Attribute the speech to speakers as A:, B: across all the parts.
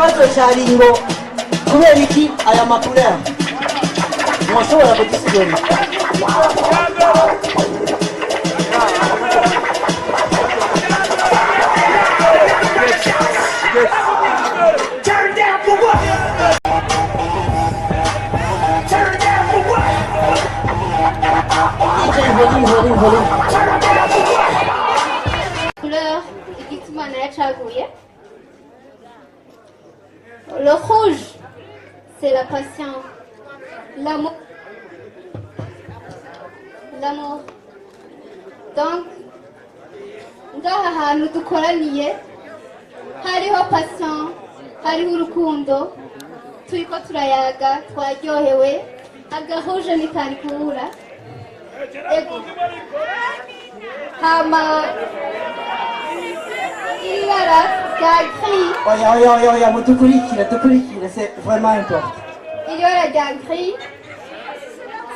A: ikibazo cyari ngo kubera iki aya makurera mwashobora kudusigurira?
B: Couleur igituma nayacaguye. Le rouge, c'est la patience, l'amour. L'amour. Donc, ngaha hantu dukoraniye hariho passion, hariho urukundo, turiko turayaga, twaryohewe, agahuje ntikari kubura. Ego. Hama ibara rya gris.
A: Oya, mudukurikire, c'est vraiment important.
B: Ibara rya gris,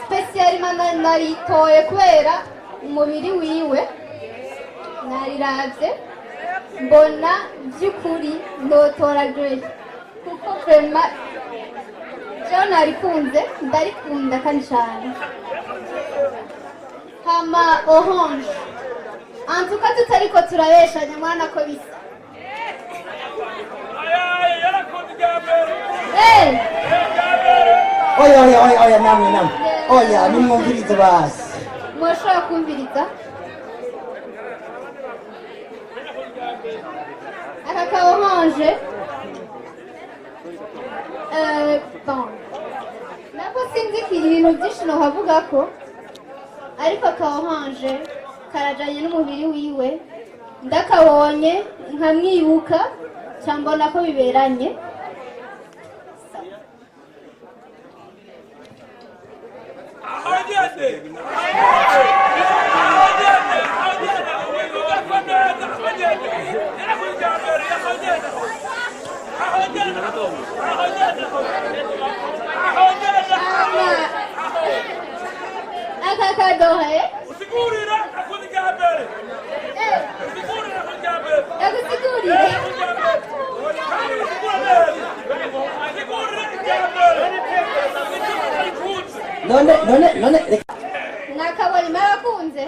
B: spécialement naritoye kubera umubiri wiwe, nariravye mbona by'ukuri ndotora gris kuko vraiment jewe narikunze, ndarikunda kandi cyane. Hama orange, en tout cas tutariko turabeshanya mwana ko bisa.
A: Oya, namwe. Oya, nimwumvirize basi.
B: Mwashobora kumviriza? Aka ka orange, bon, nako sinzi ibintu byinshi nohavuga ko, ariko ka orange karajanye n'umubiri wiwe, ndakabonye nkamwibuka cyambona ko biberanye. Aka kadohe
A: none
B: nakabonye marakunze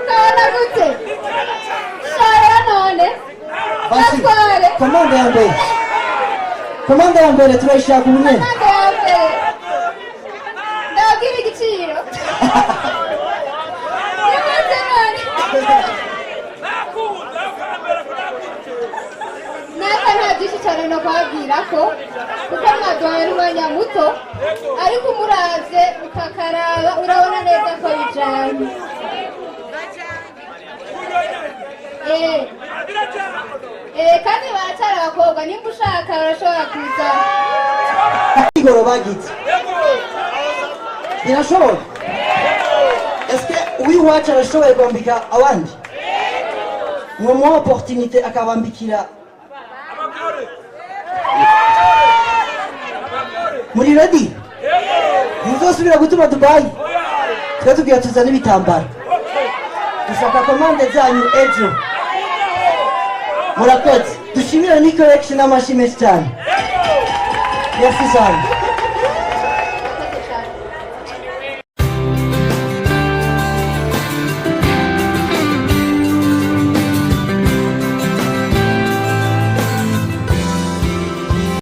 B: kabona gute shaya none
A: basi
B: natware
A: komanda ya mbere turayishaka ubunyene.
B: komanda ya mbere ndabwira igiciro nimuze none naka nta byinshi cyane no kubabwira ko kuko mwaduhaye n'umwanya muto, ariko umuravye ukakaraba urabona neza ko bijanye. Kandi baracyari abakobwa, nimba ushaka barashobora kuza.
A: Igoro bagize birashoboka? Eske uwiwacu arashoboye kwambika abandi? Mwomuha opportunité akabambikira? Muri ready? Muzosubira gutuma Dubai? Twe tubwira tuzana ibitambaro, dushaka komande zanyu ejo. Murakoze, dushimire ni collection n'amashyi menshi cyane. Merci cyane.